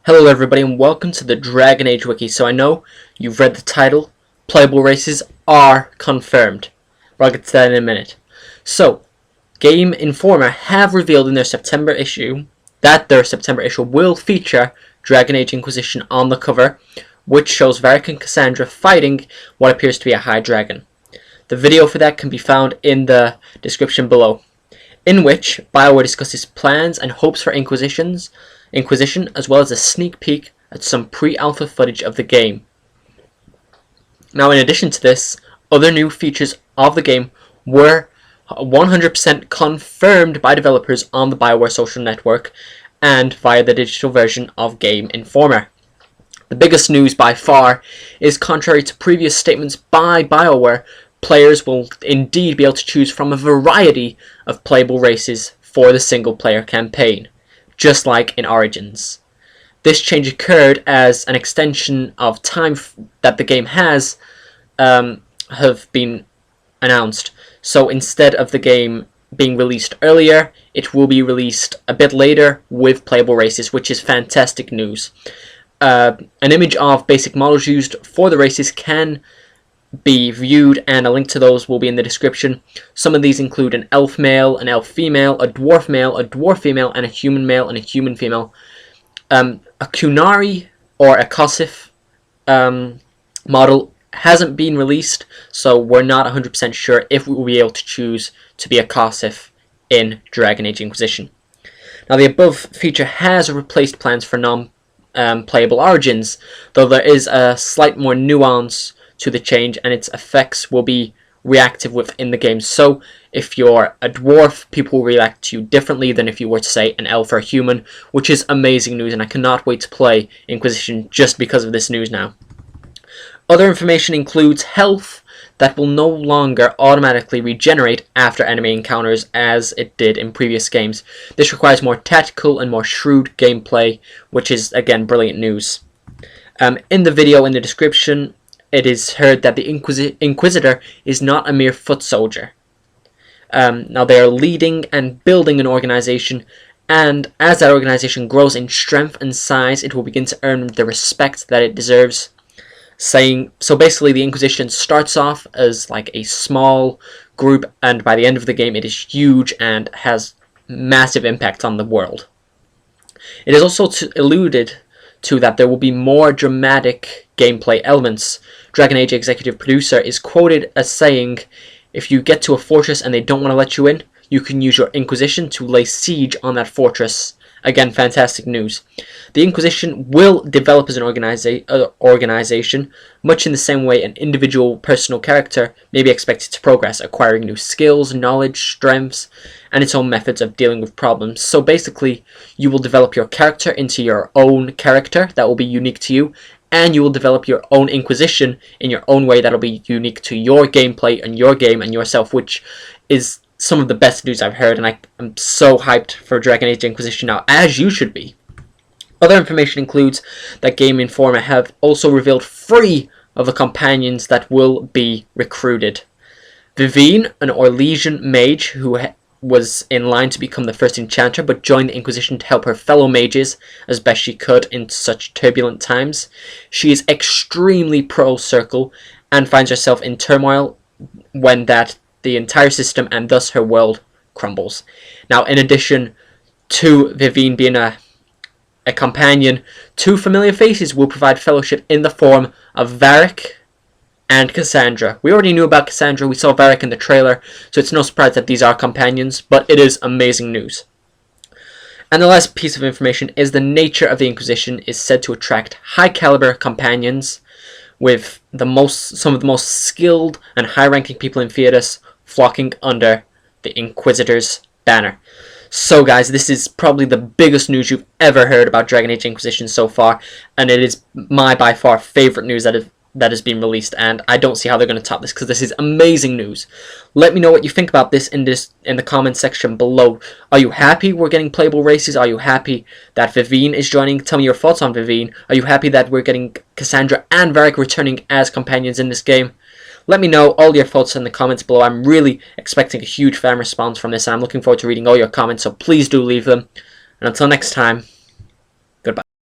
Hello everybody and welcome to the Dragon Age Wiki. So I know you've read the title, Playable Races are confirmed. I'll get to that in a minute. So, Gameinformer have revealed in their September issue that their September issue will feature Dragon Age Inquisition on the cover, which shows Varric and Cassandra fighting what appears to be a high dragon. The video for that can be found in the description below, in which BioWare discusses plans and hopes for Inquisition, as well as a sneak peek at some pre-alpha footage of the game. Now, in addition to this, other new features of the game were 100% confirmed by developers on the BioWare Social Network and via the digital version of Gameinformer. The biggest news by far is, contrary to previous statements by BioWare, players will indeed be able to choose from a variety of playable races for the single-player campaign, just like in Origins. This change occurred as an extension of time that the game has have been announced. So instead of the game being released earlier, it will be released a bit later with playable races, which is fantastic news. An image of basic models used for the races can be viewed, and a link to those will be in the description. Some of these include an elf male, an elf female, a dwarf female, and a human male and a human female. A Kunari or a Kosif model hasn't been released, so we're not 100% sure if we will be able to choose to be a Kosif in Dragon Age Inquisition. Now, the above feature has replaced plans for non-playable Origins, though there is a slight more nuance to the change, and its effects will be reactive within the game. So if you're a dwarf, people will react to you differently than if you were to say an elf or a human, which is amazing news, and I cannot wait to play Inquisition just because of this news now. Other information includes health that will no longer automatically regenerate after enemy encounters as it did in previous games. This requires more tactical and more shrewd gameplay, which is again brilliant news. In the video in the description, it is heard that the Inquisitor is not a mere foot soldier. Now, they are leading and building an organization, and as that organization grows in strength and size, it will begin to earn the respect that it deserves. So basically, the Inquisition starts off as like a small group, and by the end of the game, it is huge and has massive impact on the world. It is also alluded to that there will be more dramatic gameplay elements. Dragon Age executive producer is quoted as saying, "If you get to a fortress and they don't want to let you in, you can use your Inquisition to lay siege on that fortress." Again, fantastic news. The Inquisition will develop as an organization, much in the same way an individual personal character may be expected to progress, acquiring new skills, knowledge, strengths, and its own methods of dealing with problems. So basically, you will develop your character into your own character that will be unique to you, and you will develop your own Inquisition in your own way that will be unique to your gameplay and your game and yourself, which is some of the best news I've heard, and I'm so hyped for Dragon Age Inquisition now, as you should be. Other information includes that Gameinformer have also revealed 3 of the companions that will be recruited. Vivine, an Orlesian mage who was in line to become the first enchanter, but joined the Inquisition to help her fellow mages as best she could in such turbulent times. She is extremely pro-circle and finds herself in turmoil when the entire system and thus her world crumbles. Now, in addition to Vivine being a companion, 2 familiar faces will provide fellowship in the form of Varric and Cassandra. We already knew about Cassandra, we saw Varric in the trailer, so it's no surprise that these are companions, but it is amazing news. And the last piece of information is the nature of the Inquisition is said to attract high-caliber companions, with some of the most skilled and high-ranking people in Theodos flocking under the Inquisitor's banner. So guys, this is probably the biggest news you've ever heard about Dragon Age Inquisition so far, and it is my by far favorite news that has been released, and I don't see how they're going to top this, because this is amazing news. Let me know what you think about this in the comment section below. Are you happy we're getting playable races? Are you happy that Vivine is joining? Tell me your thoughts on Vivine. Are you happy that we're getting Cassandra and Varric returning as companions in this game? Let me know all your thoughts in the comments below. I'm really expecting a huge fan response from this, and I'm looking forward to reading all your comments, so please do leave them. And until next time,